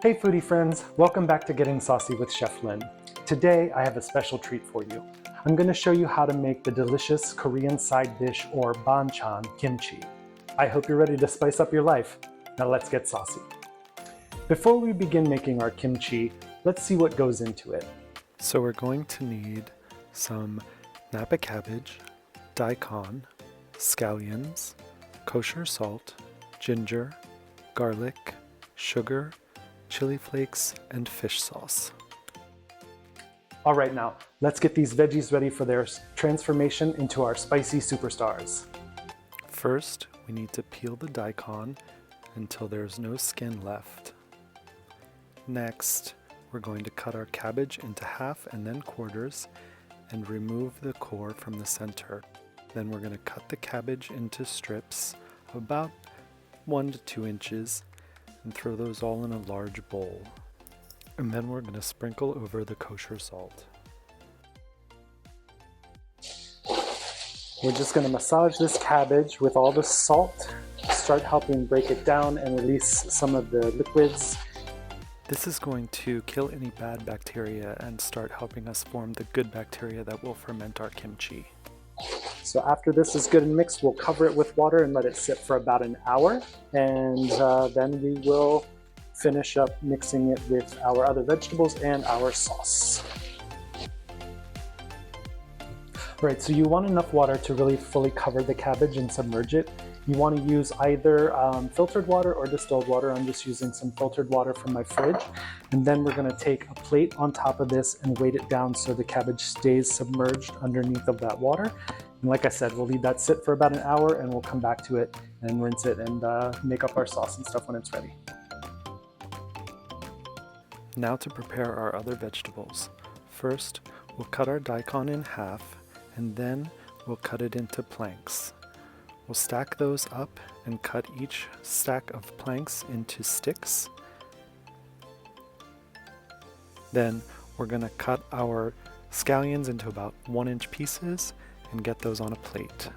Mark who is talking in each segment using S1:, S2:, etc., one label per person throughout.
S1: Hey foodie friends, welcome back to Getting Saucy with Chef Lin. Today I have a special treat for you. I'm going to show you how to make the delicious Korean side dish or banchan kimchi. I hope you're ready to spice up your life. Now let's get saucy. Before we begin making our kimchi, let's see what goes into it.
S2: So we're going to need some Napa cabbage, daikon, scallions, kosher salt, ginger, garlic, sugar, chili flakes, and fish sauce.
S1: All right, now let's get these veggies ready for their transformation into our spicy superstars.
S2: First, we need to peel the daikon until there's no skin left. Next, we're going to cut our cabbage into half and then quarters and remove the core from the center. Then we're going to cut the cabbage into strips of about 1 to 2 inches and throw those all in a large bowl. And then we're going to sprinkle over the kosher salt.
S1: We're just going to massage this cabbage with all the salt, start helping break it down and release some of the liquids.
S2: This is going to kill any bad bacteria and start helping us form the good bacteria that will ferment our kimchi.
S1: So after this is good and mixed, we'll cover it with water and let it sit for about an hour. And then we will finish up mixing it with our other vegetables and our sauce. All right, so you want enough water to really fully cover the cabbage and submerge it. You want to use either filtered water or distilled water. I'm just using some filtered water from my fridge. And then we're going to take a plate on top of this and weight it down so the cabbage stays submerged underneath of that water. And like I said, we'll leave that sit for about an hour and we'll come back to it and rinse it and make up our sauce and stuff when it's ready.
S2: Now to prepare our other vegetables. First, we'll cut our daikon in half and then we'll cut it into planks. We'll stack those up and cut each stack of planks into sticks. Then we're going to cut our scallions into about 1-inch pieces and get those on a plate.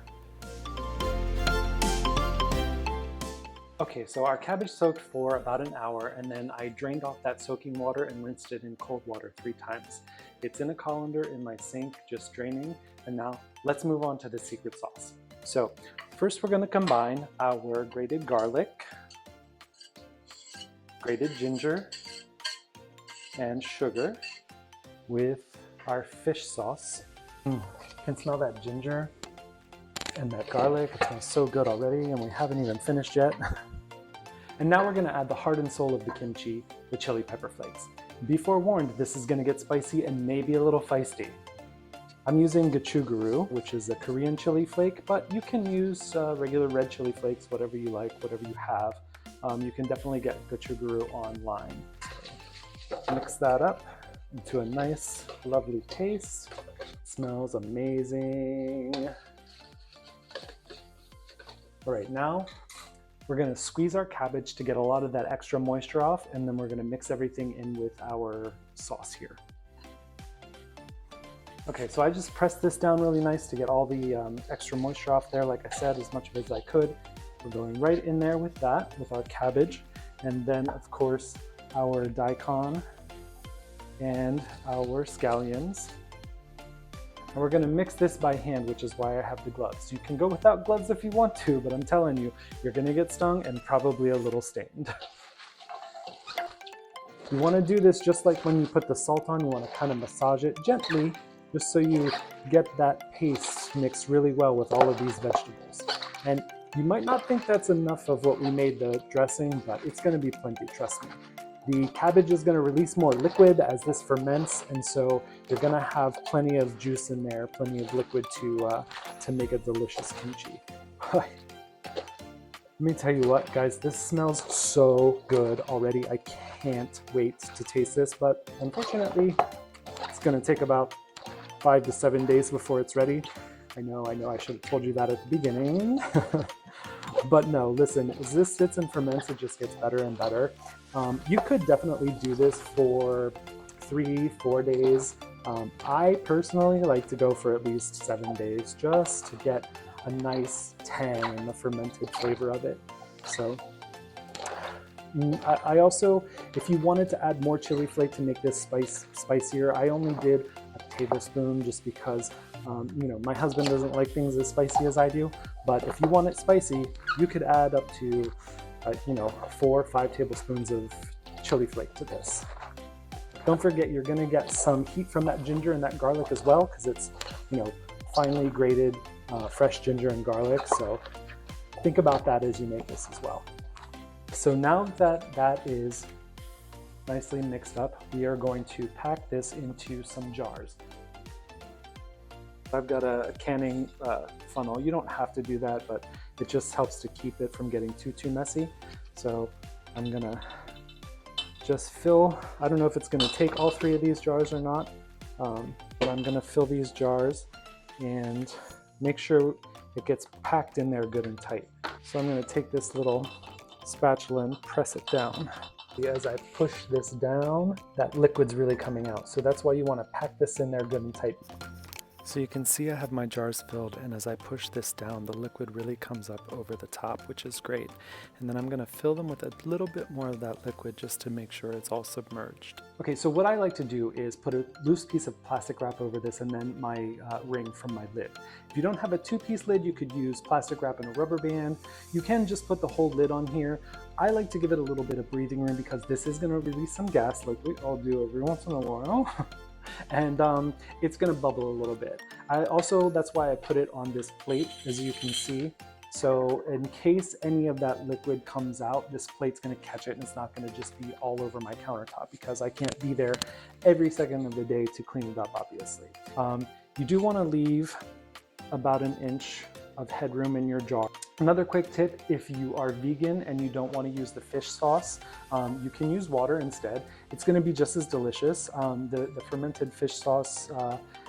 S1: Okay, so our cabbage soaked for about an hour and then I drained off that soaking water and rinsed it in cold water 3 times. It's in a colander in my sink, just draining. And now let's move on to the secret sauce. So first we're going to combine our grated garlic, grated ginger, and sugar with our fish sauce. You can smell that ginger and that garlic. It smells so good already and we haven't even finished yet. And now we're going to add the heart and soul of the kimchi, the chili pepper flakes. Be forewarned, this is going to get spicy and maybe a little feisty. I'm using gochujang, which is a Korean chili flake, but you can use regular red chili flakes, whatever you like, whatever you have. You can definitely get gochujang online. So mix that up into a nice, lovely paste. Smells amazing. All right, now we're going to squeeze our cabbage to get a lot of that extra moisture off, and then we're going to mix everything in with our sauce here. Okay, so I just pressed this down really nice to get all the extra moisture off there, like I said, as much as I could. We're going right in there with that, with our cabbage, and then of course our daikon and our scallions. And we're gonna mix this by hand, which is why I have the gloves. You can go without gloves if you want to, but I'm telling you, you're gonna get stung and probably a little stained. You wanna do this just like when you put the salt on, you wanna kind of massage it gently, just so you get that paste mixed really well with all of these vegetables. And you might not think that's enough of what we made the dressing, but it's gonna be plenty, trust me. The cabbage is gonna release more liquid as this ferments, and so you're gonna have plenty of juice in there, plenty of liquid to make a delicious kimchi. Let me tell you what, guys, this smells so good already. I can't wait to taste this, but unfortunately, it's gonna take about 5 to 7 days before it's ready. I know, I should have told you that at the beginning. But no, listen, as this sits and ferments, it just gets better and better. You could definitely do this for 3-4 days. I personally like to go for at least 7 days just to get a nice tang and the fermented flavor of it. So I also, if you wanted to add more chili flake to make this spicier, I only did a tablespoon just because, you know, my husband doesn't like things as spicy as I do. But if you want it spicy, you could add up to, you know, 4 or 5 tablespoons of chili flake to this. Don't forget, you're going to get some heat from that ginger and that garlic as well, because it's, you know, finely grated fresh ginger and garlic. So think about that as you make this as well. So now that that is nicely mixed up, we are going to pack this into some jars. I've got a canning funnel. You don't have to do that, but it just helps to keep it from getting too messy. So I'm gonna just fill, I don't know if it's gonna take all 3 of these jars or not, but I'm gonna fill these jars and make sure it gets packed in there good and tight. So I'm gonna take this little spatula and press it down. As I push this down, that liquid's really coming out. So that's why you wanna pack this in there good and tight.
S2: So you can see I have my jars filled, and as I push this down, the liquid really comes up over the top, which is great. And then I'm going to fill them with a little bit more of that liquid just to make sure it's all submerged.
S1: Okay, so what I like to do is put a loose piece of plastic wrap over this and then my ring from my lid. If you don't have a 2-piece lid, you could use plastic wrap and a rubber band. You can just put the whole lid on here. I like to give it a little bit of breathing room because this is going to release some gas like we all do every once in a while. And it's going to bubble a little bit. That's why I put it on this plate, as you can see. So in case any of that liquid comes out, this plate's going to catch it and it's not going to just be all over my countertop because I can't be there every second of the day to clean it up, obviously. You do want to leave about 1 inch of headroom in your jar. Another quick tip, if you are vegan and you don't want to use the fish sauce, you can use water instead. It's going to be just as delicious. The fermented fish sauce,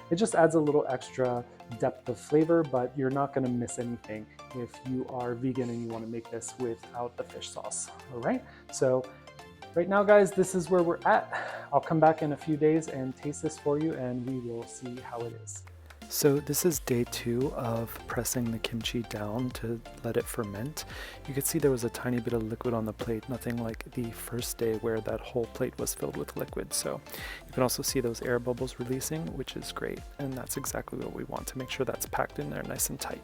S1: it just adds a little extra depth of flavor, but you're not going to miss anything if you are vegan and you want to make this without the fish sauce. All right, so right now, guys, this is where we're at. I'll come back in a few days and taste this for you, and we will see how it is.
S2: So this is day 2 of pressing the kimchi down to let it ferment. You can see there was a tiny bit of liquid on the plate, nothing like the first day where that whole plate was filled with liquid. So you can also see those air bubbles releasing, which is great. And that's exactly what we want, to make sure that's packed in there nice and tight.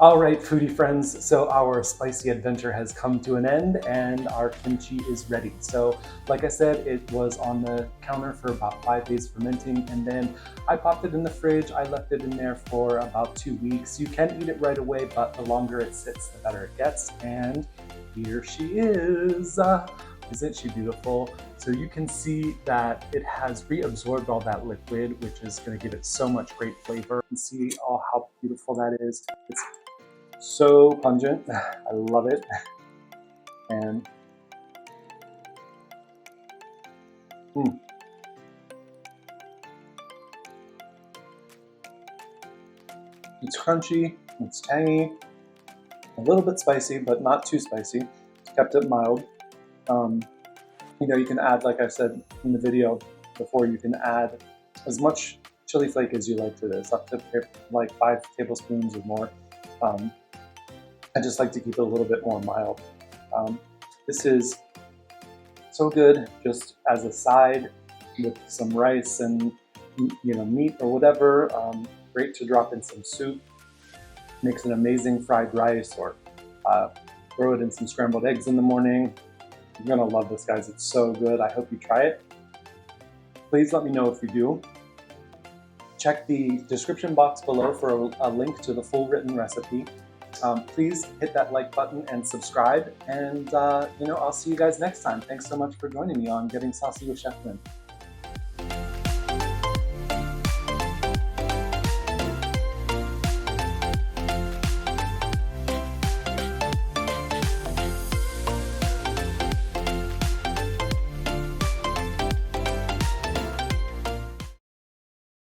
S1: All right, foodie friends, so our spicy adventure has come to an end and our kimchi is ready. So like I said, it was on the counter for about 5 days fermenting, and then I popped it in the fridge. I left it in there for about 2 weeks. You can eat it right away, but the longer it sits, the better it gets. And here she is. Isn't she beautiful? So you can see that it has reabsorbed all that liquid, which is going to give it so much great flavor. You can see how beautiful that is. It's so pungent. I love it. And it's crunchy, it's tangy, a little bit spicy, but not too spicy. Kept it mild. You know, you can add, like I said in the video before, you can add as much chili flake as you like to this, up to like 5 tablespoons or more. I just like to keep it a little bit more mild. This is so good just as a side with some rice and, you know, meat or whatever. Great to drop in some soup. Makes an amazing fried rice, or throw it in some scrambled eggs in the morning. You're gonna love this, guys. It's so good. I hope you try it. Please let me know if you do. Check the description box below for a link to the full written recipe. Please hit that like button and subscribe, and you know, I'll see you guys next time. Thanks so much for joining me on Getting Saucy with Chef Lynn.